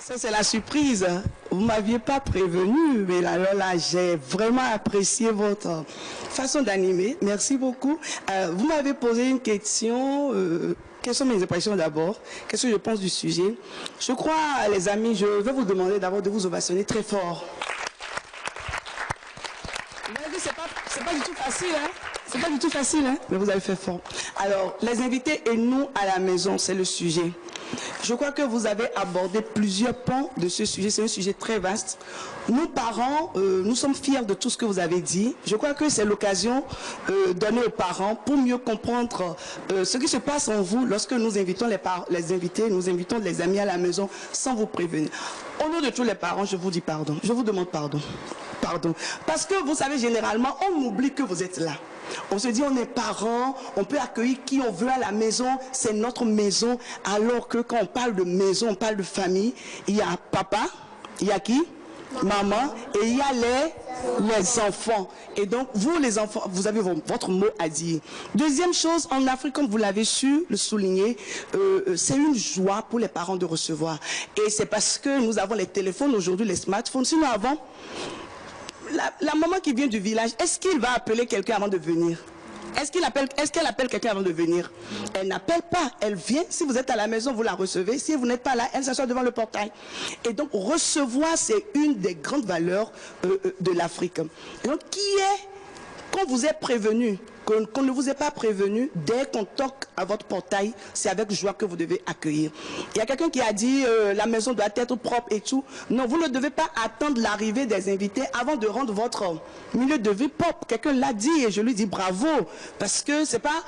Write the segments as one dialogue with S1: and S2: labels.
S1: Ça, c'est la surprise. Vous ne m'aviez pas prévenu, mais alors là, j'ai vraiment apprécié votre façon d'animer. Merci beaucoup. Vous m'avez posé une question. Quelles sont mes impressions d'abord? Qu'est-ce que je pense du sujet? Je crois, les amis, je vais vous demander d'abord de vous ovationner très fort. Vous avez vu, c'est pas du tout facile, hein? C'est pas du tout facile, hein? Mais vous avez fait fort. Alors, les invités et nous à la maison, c'est le sujet. Je crois que vous avez abordé plusieurs pans de ce sujet. C'est un sujet très vaste. Nous, parents, nous sommes fiers de tout ce que vous avez dit. Je crois que c'est l'occasion donnée aux parents pour mieux comprendre ce qui se passe en vous lorsque nous invitons les invités, nous invitons les amis à la maison sans vous prévenir. Au nom de tous les parents, je vous dis pardon. Je vous demande pardon. Pardon. Parce que vous savez, généralement, on oublie que vous êtes là. On se dit, on est parents, on peut accueillir qui on veut à la maison, c'est notre maison. Alors que quand on parle de maison, on parle de famille, il y a papa, il y a qui? Maman, et il y a les enfants. Et donc, vous les enfants, vous avez votre mot à dire. Deuxième chose, en Afrique, comme vous l'avez su le souligner, c'est une joie pour les parents de recevoir. Et c'est parce que nous avons les téléphones aujourd'hui, les smartphones. Sinon avant, la maman qui vient du village, est-ce qu'il va appeler quelqu'un avant de venir? Est-ce qu'elle appelle quelqu'un avant de venir? Elle n'appelle pas, elle vient. Si vous êtes à la maison, vous la recevez. Si vous n'êtes pas là, elle s'assoit devant le portail. Et donc, recevoir, c'est une des grandes valeurs de l'Afrique. Et donc, quand vous êtes prévenu, qu'on ne vous ait pas prévenu, dès qu'on toque à votre portail, c'est avec joie que vous devez accueillir. Il y a quelqu'un qui a dit la maison doit être propre et tout. Non, vous ne devez pas attendre l'arrivée des invités avant de rendre votre milieu de vie propre. Quelqu'un l'a dit et je lui dis bravo. Parce que c'est pas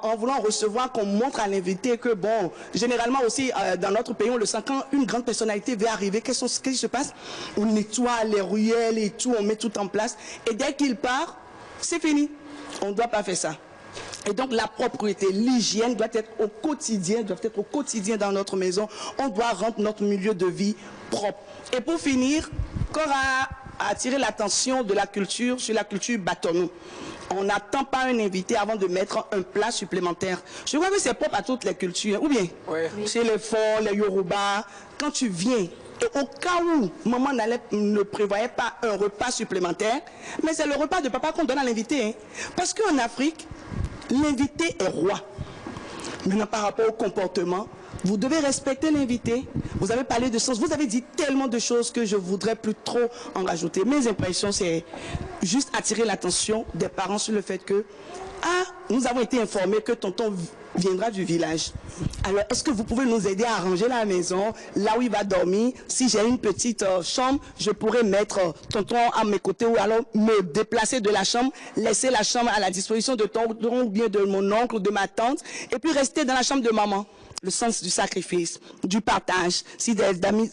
S1: en voulant recevoir qu'on montre à l'invité que bon, généralement aussi dans notre pays, on le sent quand une grande personnalité veut arriver, qu'est-ce qui se passe? On nettoie les ruelles et tout, on met tout en place. Et dès qu'il part, c'est fini. On ne doit pas faire ça. Et donc la propreté, l'hygiène doivent être au quotidien dans notre maison. On doit rendre notre milieu de vie propre. Et pour finir, encore à attirer l'attention de la culture sur la culture batonou. On n'attend pas un invité avant de mettre un plat supplémentaire. Je crois que c'est propre à toutes les cultures, ou bien oui. Chez les Fonds, les Yoruba, quand tu viens, et au cas où maman ne prévoyait pas un repas supplémentaire, mais c'est le repas de papa qu'on donne à l'invité. Hein. Parce qu'en Afrique, l'invité est roi. Maintenant, par rapport au comportement, vous devez respecter l'invité. Vous avez parlé de sens. Vous avez dit tellement de choses que je ne voudrais plus trop en rajouter. Mes impressions, c'est juste attirer l'attention des parents sur le fait que nous avons été informés que tonton viendra du village. Alors, est-ce que vous pouvez nous aider à arranger la maison, là où il va dormir? Si j'ai une petite chambre, je pourrais mettre tonton à mes côtés ou alors me déplacer de la chambre, laisser la chambre à la disposition de tonton ou bien de mon oncle ou de ma tante et puis rester dans la chambre de maman. Le sens du sacrifice, du partage. Si des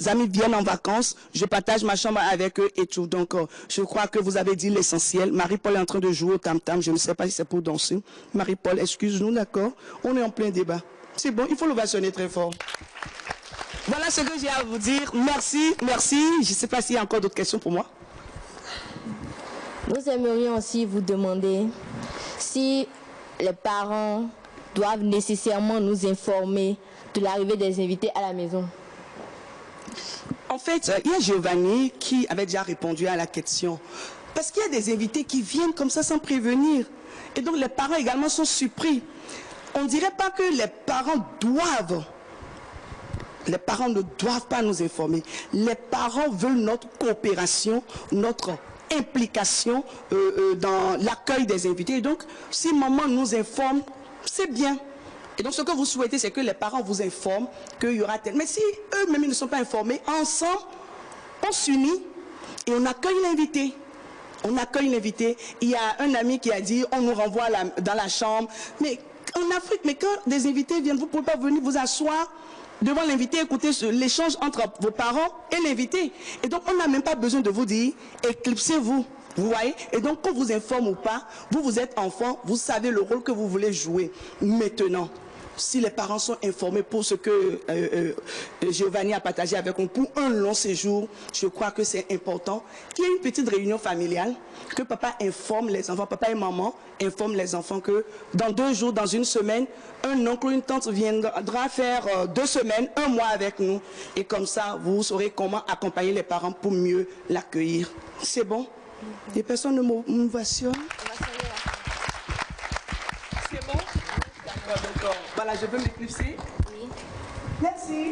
S1: amis viennent en vacances, je partage ma chambre avec eux et tout. Donc, je crois que vous avez dit l'essentiel. Marie-Paul est en train de jouer au tam-tam. Je ne sais pas si c'est pour danser. Marie-Paul, excuse-nous, d'accord? On est en plein débat. C'est bon, il faut l'ovationner très fort. Voilà ce que j'ai à vous dire. Merci, merci. Je ne sais pas s'il y a encore d'autres questions pour moi.
S2: Nous aimerions aussi vous demander si les parents doivent nécessairement nous informer de l'arrivée des invités à la maison.
S1: En fait, il y a Giovanni qui avait déjà répondu à la question. Parce qu'il y a des invités qui viennent comme ça sans prévenir. Et donc les parents également sont surpris. On ne dirait pas que les parents doivent. Les parents ne doivent pas nous informer. Les parents veulent notre coopération, notre implication dans l'accueil des invités. Et donc, si maman nous informe, c'est bien. Et donc, ce que vous souhaitez, c'est que les parents vous informent qu'il y aura tel. Mais si eux-mêmes ne sont pas informés, ensemble, on s'unit et on accueille l'invité. On accueille l'invité. Il y a un ami qui a dit, on nous renvoie dans la chambre. Mais en Afrique, mais quand des invités viennent, vous ne pouvez pas venir vous asseoir devant l'invité, écouter l'échange entre vos parents et l'invité. Et donc, on n'a même pas besoin de vous dire, éclipsez-vous. Vous voyez? Et donc, qu'on vous informe ou pas, vous êtes enfant, vous savez le rôle que vous voulez jouer. Maintenant, si les parents sont informés pour ce que Giovanni a partagé avec nous pour un long séjour, je crois que c'est important qu'il y ait une petite réunion familiale, que papa informe les enfants, papa et maman informent les enfants que dans 2 jours, dans une semaine, un oncle ou une tante viendra faire 2 semaines, 1 mois avec nous. Et comme ça, vous saurez comment accompagner les parents pour mieux l'accueillir. C'est bon? Les personnes ne m'ovationnent? C'est bon? D'accord. Voilà, je peux m'éclipser?
S2: Oui.
S1: Merci.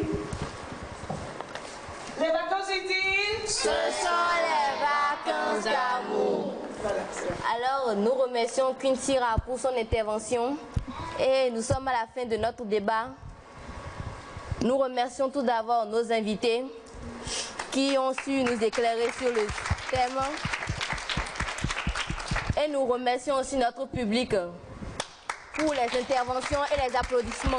S1: Les vacances utiles?
S2: Ce sont les vacances d'amour.
S1: Voilà.
S2: Alors, nous remercions Queen Sira pour son intervention et nous sommes à la fin de notre débat. Nous remercions tout d'abord nos invités qui ont su nous éclairer sur le thème. Et nous remercions aussi notre public pour les interventions et les applaudissements.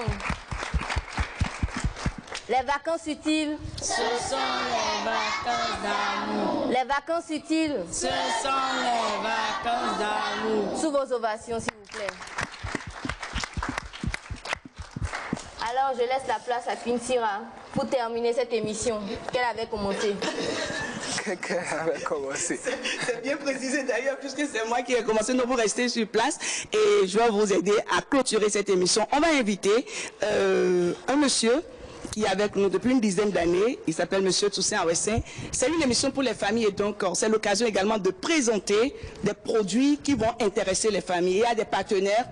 S2: Les vacances utiles,
S3: Ce sont les vacances d'amour.
S2: les vacances utiles,
S3: Ce sont les vacances d'amour.
S2: sous vos ovations s'il vous plaît. Alors je laisse la place à Queen Sira pour terminer cette émission qu'elle avait commencée.
S1: C'est bien précisé d'ailleurs, puisque c'est moi qui ai commencé. Nous vous restez sur place et je vais vous aider à clôturer cette émission. On va inviter un monsieur qui est avec nous depuis une dizaine d'années. Il s'appelle Monsieur Toussaint Awessin. C'est une émission pour les familles et donc c'est l'occasion également de présenter des produits qui vont intéresser les familles. Il y a des partenaires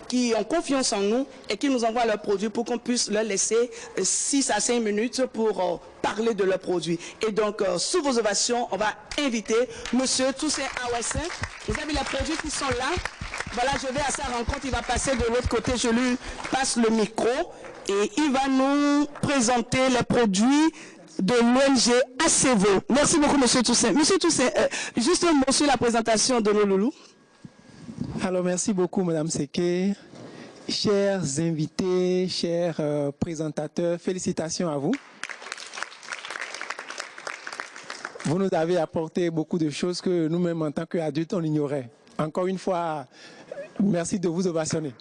S1: qui ont confiance en nous et qui nous envoient leurs produits pour qu'on puisse leur laisser 6 à 5 minutes pour parler de leurs produits. Et donc, sous vos ovations, on va inviter Monsieur Toussaint Awessin. Vous avez les produits qui sont là. Voilà, je vais à sa rencontre, il va passer de l'autre côté, je lui passe le micro et il va nous présenter les produits de l'ONG ACEVO. Merci beaucoup, Monsieur Toussaint. Monsieur Toussaint, juste un mot sur la présentation de nos loulous.
S4: Alors, merci beaucoup, Madame Seke. Chers invités, chers présentateurs, félicitations à vous. Vous nous avez apporté beaucoup de choses que nous-mêmes, en tant qu'adultes, on ignorait. Encore une fois, merci de vous ovationner.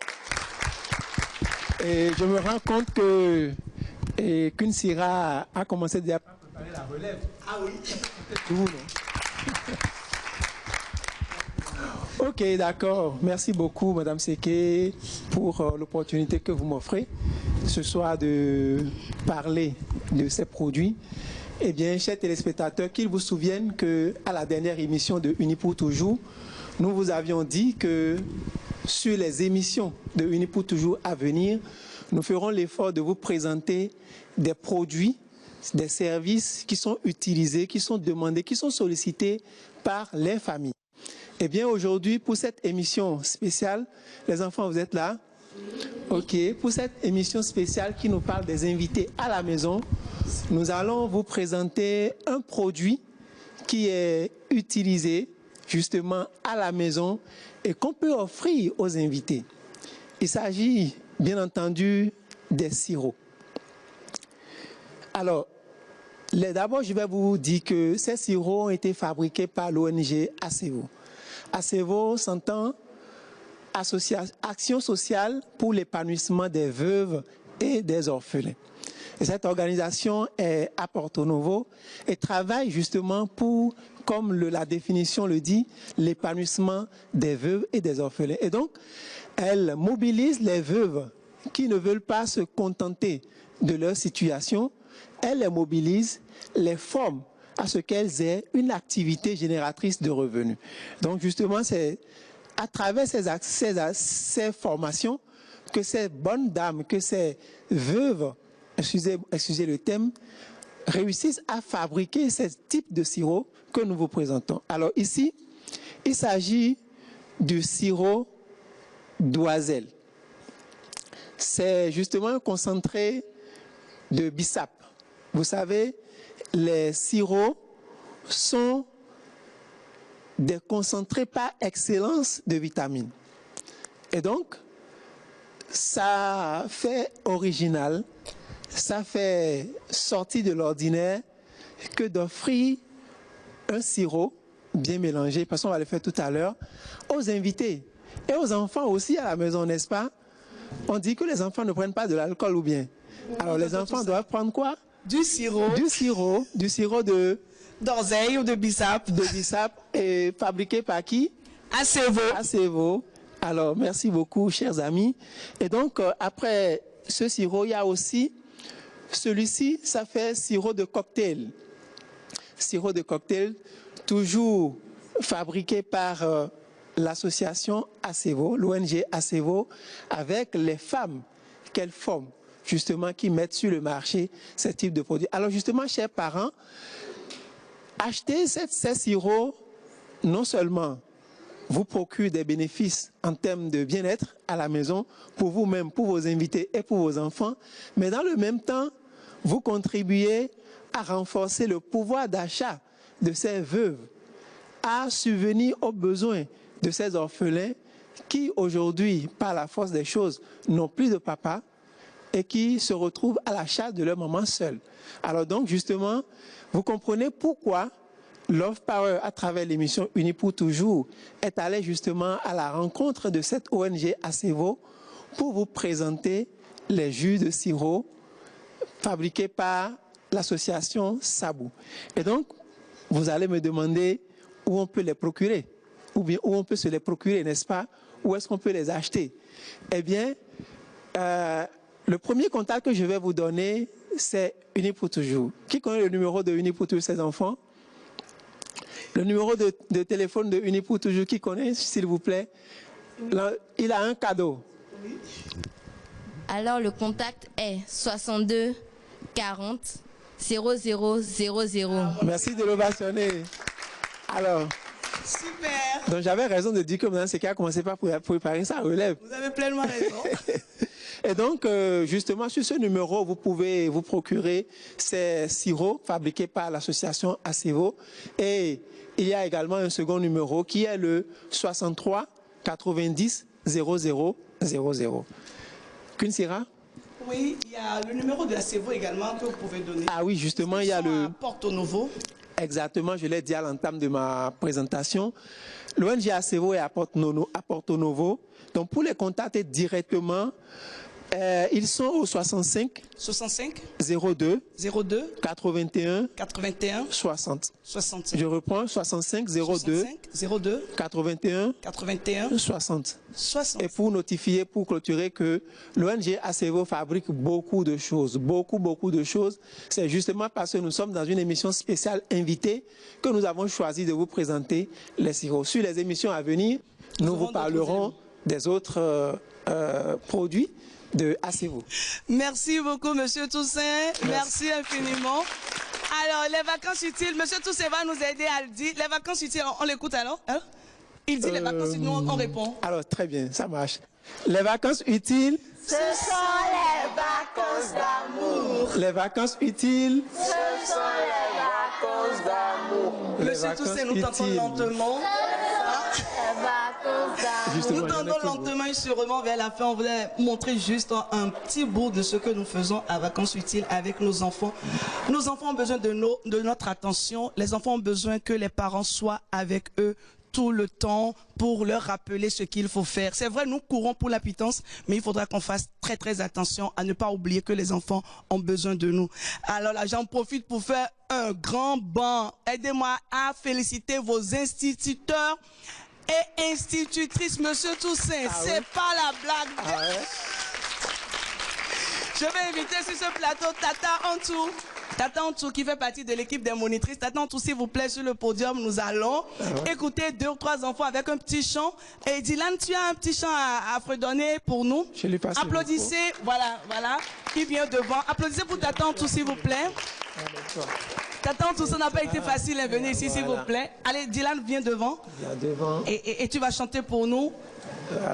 S4: Et je me rends compte que Queen Sira a commencé déjà à préparer la relève.
S1: Ah oui.
S4: Tout, non? Ok, d'accord. Merci beaucoup, Madame Seke, pour l'opportunité que vous m'offrez ce soir de parler de ces produits. Eh bien, chers téléspectateurs, qu'ils vous souviennent qu'à la dernière émission de Unis pour toujours, nous vous avions dit que sur les émissions de Unis pour toujours à venir, nous ferons l'effort de vous présenter des produits, des services qui sont utilisés, qui sont demandés, qui sont sollicités par les familles. Eh bien, aujourd'hui, pour cette émission spéciale, les enfants, vous êtes là? Ok. Pour cette émission spéciale qui nous parle des invités à la maison, nous allons vous présenter un produit qui est utilisé justement à la maison et qu'on peut offrir aux invités. Il s'agit, bien entendu, des sirops. Alors, d'abord, je vais vous dire que ces sirops ont été fabriqués par l'ONG ACEVO. ACEVO s'entend Action sociale pour l'épanouissement des veuves et des orphelins. Et cette organisation est à Porto Novo et travaille justement pour, comme la définition le dit, l'épanouissement des veuves et des orphelins. Et donc, elle mobilise les veuves qui ne veulent pas se contenter de leur situation. Elle les mobilise, les forme à ce qu'elles aient une activité génératrice de revenus. Donc justement, c'est à travers ces formations que ces bonnes dames, que ces veuves, excusez le thème, réussissent à fabriquer ce type de sirop que nous vous présentons. Alors ici, il s'agit du sirop d'oiselle. C'est justement un concentré de bissap. Vous savez, les sirops sont des concentrés par excellence de vitamines. Et donc, ça fait original, ça fait sortir de l'ordinaire que d'offrir un sirop bien mélangé, parce qu'on va le faire tout à l'heure, aux invités et aux enfants aussi à la maison, n'est-ce pas? on dit que les enfants ne prennent pas de l'alcool ou bien? Alors les enfants doivent prendre quoi?
S1: Du sirop.
S4: Du sirop de
S1: D'oseille ou de bissap.
S4: De bissap et fabriqué par qui?
S1: Acevo.
S4: Acevo. Alors merci beaucoup chers amis. Et donc après ce sirop, il y a aussi celui-ci, ça fait sirop de cocktail. Sirop de cocktail, toujours fabriqué par l'association Acevo, l'ONG Acevo, avec les femmes qu'elle forme, justement, qui mettent sur le marché ce type de produits. Alors justement, chers parents, acheter ces sirops, non seulement vous procure des bénéfices en termes de bien-être à la maison, pour vous-même, pour vos invités et pour vos enfants, mais dans le même temps, vous contribuez à renforcer le pouvoir d'achat de ces veuves, à subvenir aux besoins de ces orphelins qui aujourd'hui, par la force des choses, n'ont plus de papa et qui se retrouvent à la charge de leur maman seule. Alors donc, justement, vous comprenez pourquoi Love Power, à travers l'émission Unis pour toujours, est allé justement à la rencontre de cette ONG Acevo pour vous présenter les jus de sirop fabriqués par l'association Sabou. Et donc, vous allez me demander où on peut les procurer, ou bien où on peut se les procurer, n'est-ce pas? Où est-ce qu'on peut les acheter? Eh bien, le premier contact que je vais vous donner, c'est Unis pour toujours. Qui connaît le numéro de Unis pour toujours, ses enfants? Le numéro de téléphone de Unis pour toujours, qui connaît, s'il vous plaît? Là, il a un cadeau.
S2: Alors, le contact est 62 40 0000.
S4: Merci de l'ovationner. Alors,
S1: super.
S4: Donc j'avais raison de dire que Mme Seké a commencé par préparer sa relève.
S1: Vous avez pleinement raison.
S4: Et donc, justement, sur ce numéro, vous pouvez vous procurer ces sirops fabriqués par l'association Acevo. Et il y a également un second numéro qui est le 63 90 00 00. Kunsira?
S1: Oui, il y a le numéro de Acevo également que vous pouvez donner.
S4: Ah oui, justement, il y a le...
S1: Porto Novo.
S4: Exactement, je l'ai dit à l'entame de ma présentation. L'ONG Acevo est à Porto Novo. Donc, pour les contacter directement, ils sont au 65 02 81 60. Je reprends 65 02 81 60. Et pour notifier, pour clôturer que l'ONG Acevo fabrique beaucoup de choses, beaucoup de choses. C'est justement parce que nous sommes dans une émission spéciale invitée que nous avons choisi de vous présenter les sirops. Sur les émissions à venir, nous vous parlerons des autres produits de Acevo.
S1: Merci beaucoup, Monsieur Toussaint. Merci infiniment. Alors, les vacances utiles, Monsieur Toussaint va nous aider à le dire. Les vacances utiles, on l'écoute alors, hein? Il dit les vacances utiles, nous on répond.
S4: Alors, très bien, ça marche. Les vacances utiles,
S3: ce sont les vacances d'amour.
S4: Les vacances utiles,
S3: ce sont les vacances d'amour.
S1: Monsieur Toussaint, nous tentons lentement. Nous tendons lentement et sûrement vers la fin. On voulait montrer juste un petit bout de ce que nous faisons à Vacances Utiles avec nos enfants. Nos enfants ont besoin de notre attention. Les enfants ont besoin que les parents soient avec eux tout le temps pour leur rappeler ce qu'il faut faire. C'est vrai, nous courons pour la pitance, mais il faudra qu'on fasse très attention à ne pas oublier que les enfants ont besoin de nous. Alors là, j'en profite pour faire un grand banc. Aidez-moi à féliciter vos instituteurs et institutrice, Monsieur Toussaint. C'est pas la blague. Je vais inviter sur ce plateau Tata Antou qui fait partie de l'équipe des monitrices. Tata Antou, s'il vous plaît, sur le podium, nous allons écouter 2 ou 3 enfants avec un petit chant. Et Dylan, tu as un petit chant à fredonner pour nous.
S4: Je lui passe.
S1: Applaudissez, voilà, qui vient devant. Applaudissez pour Tata Antou, s'il vous plaît. Tata Antou, ça n'a pas été facile à venir ici, s'il vous plaît. Allez, Dylan, viens devant.
S4: Viens devant.
S1: Et tu vas chanter pour nous.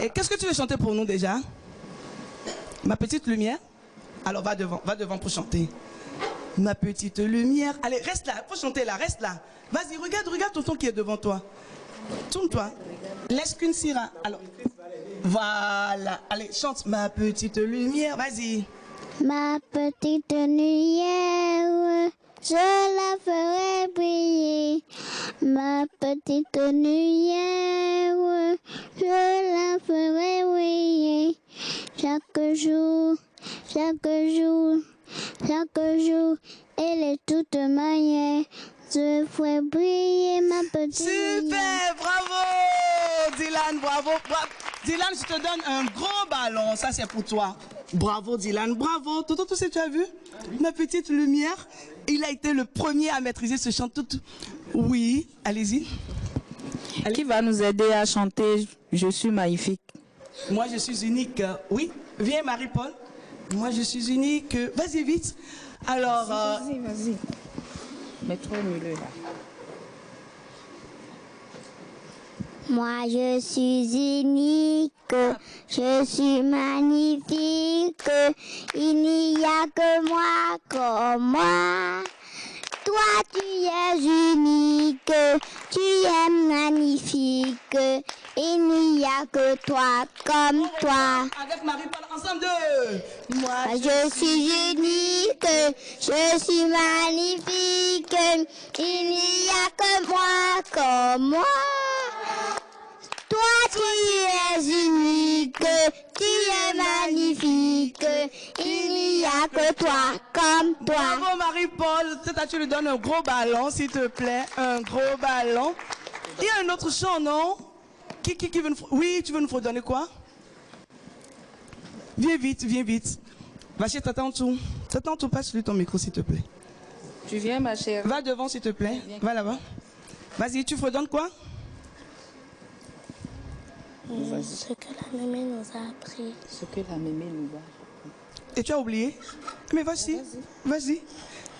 S1: Et qu'est-ce que tu veux chanter pour nous déjà? Ma petite lumière? Alors va devant pour chanter. Ma petite lumière. Allez, reste là, faut chanter là, reste là. Vas-y, regarde tonton qui est devant toi. Tourne-toi. Laisse Kunsira. Alors, voilà. Allez, chante ma petite lumière, vas-y.
S5: Ma petite lumière, je la ferai briller. Ma petite lumière, je la ferai briller. jour, elle est toute manière. Je ferai briller ma petite lumière.
S1: Super, bravo Dylan, bravo. Dylan, je te donne un gros ballon, ça c'est pour toi. Bravo Dylan, bravo. Tout ce que tu as vu? Ma petite lumière. Il a été le premier à maîtriser ce chant. Oui, allez-y.
S3: Qui va nous aider à chanter Je suis magnifique?
S1: Moi je suis unique. Oui, viens Marie-Paul. Moi je suis unique. Vas-y vite. Alors...
S3: Vas-y. Mets-toi au milieu là.
S5: Moi je suis unique, je suis magnifique, il n'y a que moi comme moi. Toi tu es unique, tu es magnifique, il n'y a que toi comme toi.
S1: Avec Marie-Paul, ensemble deux. Moi
S5: Je suis unique, je suis magnifique, il n'y a que moi comme moi. Toi tu es unique, tu es magnifique, il n'y a que toi comme toi.
S1: Bravo Marie-Paul, tu lui donnes un gros ballon s'il te plaît, un gros ballon. Il y a un autre chant, non? Qui veut nous... Oui, tu veux nous redonner quoi? Viens vite. Va chez Tata Antou. Tata Antou, passe-lui ton micro s'il te plaît.
S3: Tu viens ma chère?
S1: Va devant s'il te plaît, va là-bas. Vas-y, tu redonnes quoi?
S5: Ce que la mémé nous a appris.
S3: Ce que la mémé nous a.
S1: Et tu as oublié? Mais vas-y.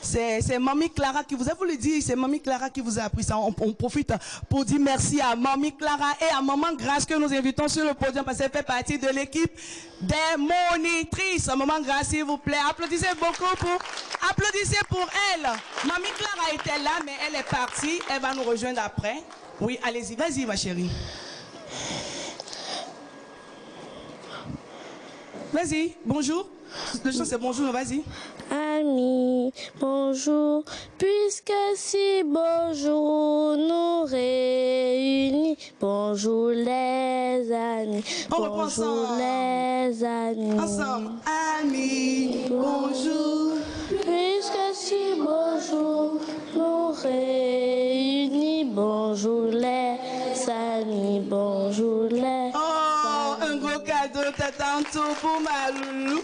S1: C'est Mamie Clara qui vous a, vous le dire, c'est Mamie Clara qui vous a appris ça. On profite pour dire merci à Mamie Clara et à Maman Grâce que nous invitons sur le podium parce qu'elle fait partie de l'équipe des monitrices. Maman Grâce, s'il vous plaît, applaudissez pour elle. Mamie Clara était là, mais elle est partie. Elle va nous rejoindre après. Oui, allez-y, vas-y ma chérie. Vas-y, bonjour. Le chant c'est bonjour, vas-y.
S6: Amis, bonjour, puisque si bonjour nous réunit. Bonjour les amis,
S1: On reprend
S6: bonjour
S1: ensemble.
S6: les amis.
S1: Ensemble, amis, bonjour.
S6: Puisque si bonjour nous réunit. Bonjour les amis, bonjour les
S1: Oh, un gros cadeau, Tata Antou pour ma loulou.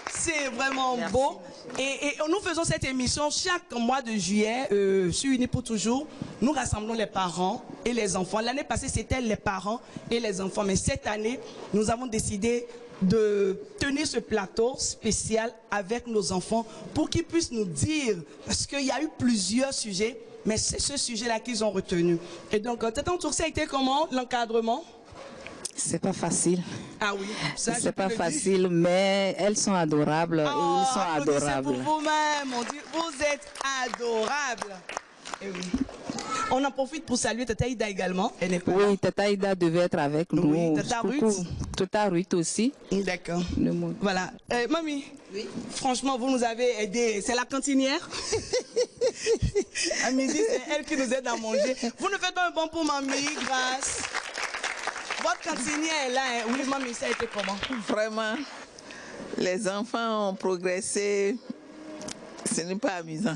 S1: C'est vraiment beau. Et nous faisons cette émission chaque mois de juillet, sur Unis pour toujours. Nous rassemblons les parents et les enfants. L'année passée, c'était les parents et les enfants. Mais cette année, nous avons décidé de tenir ce plateau spécial avec nos enfants pour qu'ils puissent nous dire, parce qu'il y a eu plusieurs sujets, mais c'est ce sujet-là qu'ils ont retenu. Et donc, Tata Antou, ça a été comment, l'encadrement?
S3: C'est pas facile.
S1: Ah oui, ça,
S3: C'est pas facile, mais elles sont adorables et ils sont adorables.
S1: Pour vous-même, on dit, vous êtes adorables. Et oui. On en profite pour saluer Tata Ida également. Elle n'est pas là.
S3: Oui, Tata Ida devait être avec nous.
S1: Oui, Tata Ruth.
S3: Tata Ruth aussi.
S1: D'accord. Voilà. Mamie, oui. Franchement, vous nous avez aidé. C'est la cantinière. À midi, c'est elle qui nous aide à manger. Vous ne faites pas un bon pour Mamie, grâce. Votre cantinière est là. Hein. Oui, Mamie, ça a été comment?
S7: Vraiment, les enfants ont progressé. Ce n'est pas amusant.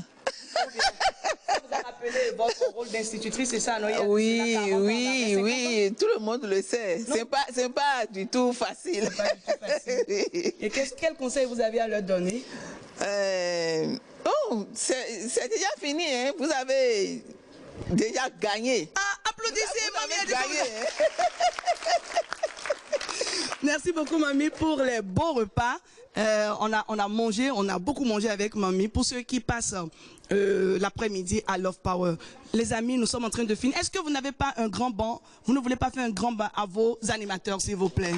S1: Vous avez rappelé votre rôle d'institutrice, c'est ça, non?
S7: Oui, tout le monde le sait. C'est pas du tout facile.
S1: C'est pas du tout facile. Et quel conseil vous avez à leur donner?
S7: C'est déjà fini, hein. Vous avez déjà gagné.
S1: Ah, applaudissez, Mamie.
S7: Gagné.
S1: Merci beaucoup, Mamie, pour les beaux repas. On a mangé, on a beaucoup mangé avec Mamie. Pour ceux qui passent l'après-midi à Love Power, les amis, nous sommes en train de finir. Est-ce que vous n'avez pas un grand banc? Vous ne voulez pas faire un grand banc à vos animateurs, s'il vous plaît?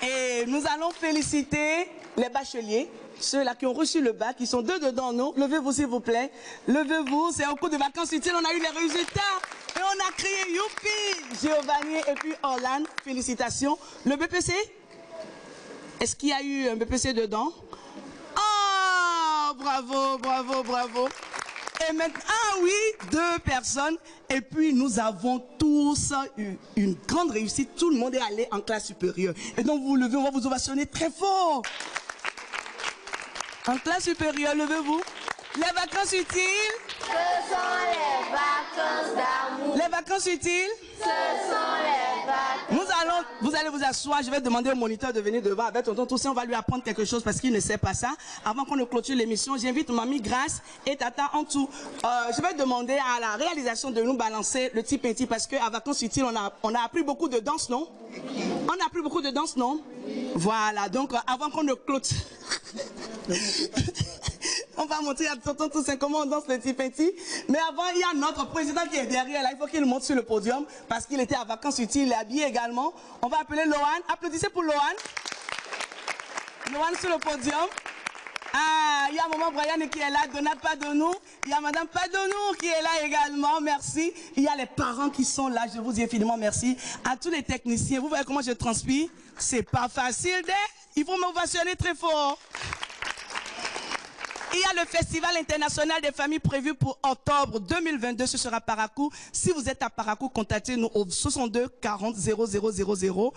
S1: Et nous allons féliciter les bacheliers, ceux-là qui ont reçu le bac, qui sont deux dedans nous. Levez-vous, s'il vous plaît. Levez-vous, c'est au cours de vacances utiles, on a eu les résultats. Et on a crié youpi! Giovanni et puis Orlane, félicitations. Le BPC? Est-ce qu'il y a eu un BPC dedans? Oh, bravo. Et maintenant, ah oui, 2 personnes. Et puis nous avons tous eu une grande réussite. Tout le monde est allé en classe supérieure. Et donc vous vous levez, on va vous ovationner très fort. En classe supérieure, levez-vous. Les vacances utiles.
S2: Ce sont les vacances d'amour.
S1: Les vacances utiles.
S2: Ce sont les vacances.
S1: Vous allez vous asseoir. Je vais demander au moniteur de venir devant avec tonton Toussaint. On va lui apprendre quelque chose parce qu'il ne sait pas ça. Avant qu'on ne clôture l'émission, j'invite Mamie Grace et Tata en dessous. Je vais demander à la réalisation de nous balancer le petit petit parce qu'à vacances utiles, on a appris beaucoup de danse, non? On a appris beaucoup de danse, non? Voilà. Donc, avant qu'on ne clôture... On va montrer à tonton Toussaint comment on danse le petit. Mais avant, il y a notre président qui est derrière là. Il faut qu'il monte sur le podium parce qu'il était à vacances utiles. Il est habillé également. On va appeler Lohan. Applaudissez pour Lohan. Lohan sur le podium. Ah, il y a maman Brian qui est là. Donat Padonou. Il y a madame Padonou qui est là également. Merci. Il y a les parents qui sont là. Je vous dis infiniment merci. À tous les techniciens. Vous voyez comment je transpire? C'est pas facile, il faut m'ovationner très fort. Il y a le Festival international des familles prévu pour octobre 2022. Ce sera Parakou. Si vous êtes à Parakou, contactez-nous au 62 40 0000.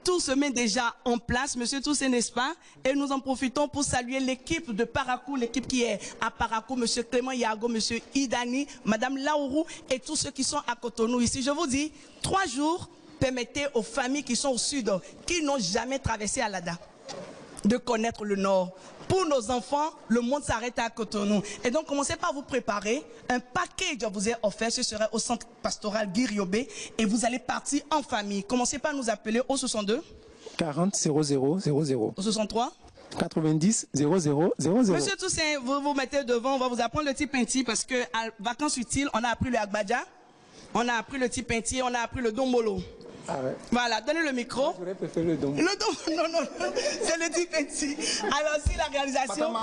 S1: Tout se met déjà en place, monsieur Toussaint, n'est-ce pas? Et nous en profitons pour saluer l'équipe de Parakou, l'équipe qui est à Parakou, monsieur Clément Yago, monsieur Idani, madame Laourou et tous ceux qui sont à Cotonou ici. Je vous dis, 3 jours, permettez aux familles qui sont au sud, qui n'ont jamais traversé Alada, de connaître le nord. Pour nos enfants, le monde s'arrête à Cotonou. Et donc, commencez par vous préparer. Un package vous est offert. Ce sera au centre pastoral Guiriobé. Et vous allez partir en famille. Commencez par nous appeler au 62
S4: 40 00 00.
S1: Au 63
S4: 90 00 00.
S1: Monsieur Toussaint, vous vous mettez devant. On va vous apprendre le petit pinti parce que à vacances utiles, on a appris le Agbadja, on a appris le petit pinti, on a appris le Dombolo.
S4: Ah ouais.
S1: Voilà, donnez le micro.
S4: J'aurais préféré le don.
S1: Le don, non, c'est le petit petit. Alors, si la réalisation.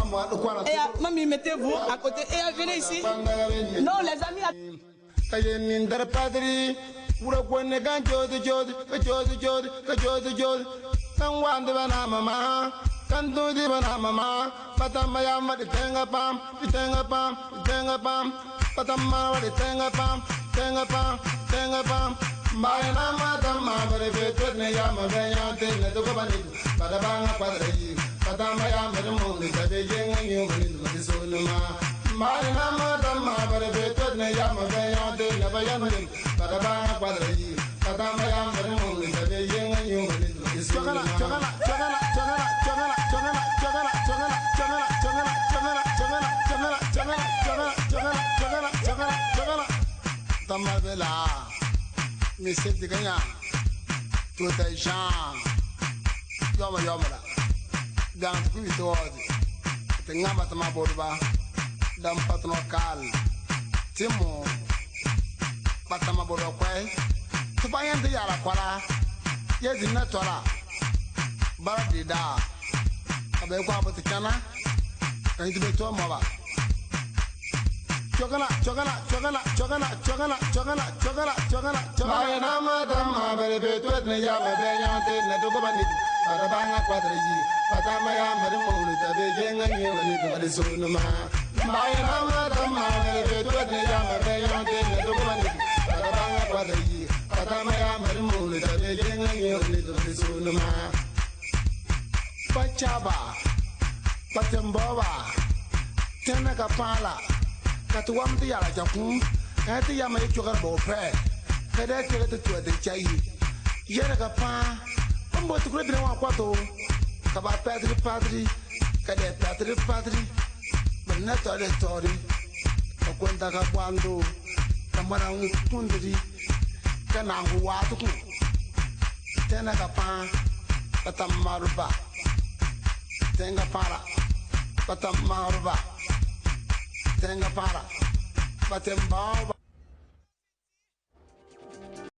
S1: Et mamie, mettez-vous à côté. Et venez ici. Non, les amis.
S8: Maina madama bare betne ya mabeyante ne to bani pada banga padrai pada maya mere mundi tabe yenga nyu bani to sonuma maina madama bare betne ya mabeyante ne bayamre pada banga padrai pada maya mere mundi tabe yenga nyu bani to sonuma tamabela Mr. Diganya, to the Jean, Yoma, down to Quito, the Namatama Borba, Dam Patno Cal, Timo, Patama Boroque, to buy the Yaraquara, yes, in Natura, Baradida, Abequa Boticana, and to be Tomova. Chogana. Maina madama bare betne ya mabeyante ne to bani pada banga quadri pada maya mere mundi tabe yenga nyu bani to sonuma maina madama bare betne ya mabeyante ne to bani pada banga quadri pada maya mere mundi tabe yenga nyu bani to sonuma Pachaba Patemboba Tenaka Pala Katuam the Yala Japu, at the Yama Sugar Bowl Fair, Fede to the Chai, Yeragapa, Umbo to Grip Quato, Kaba Padri, Cadet Padri, but not all the story. Oquenta Capuando, Camarang Tundri, Canangu Watu, Tenagapa, Patamaruba, Tengapara, Patamaruba. Tenga para, batem baba.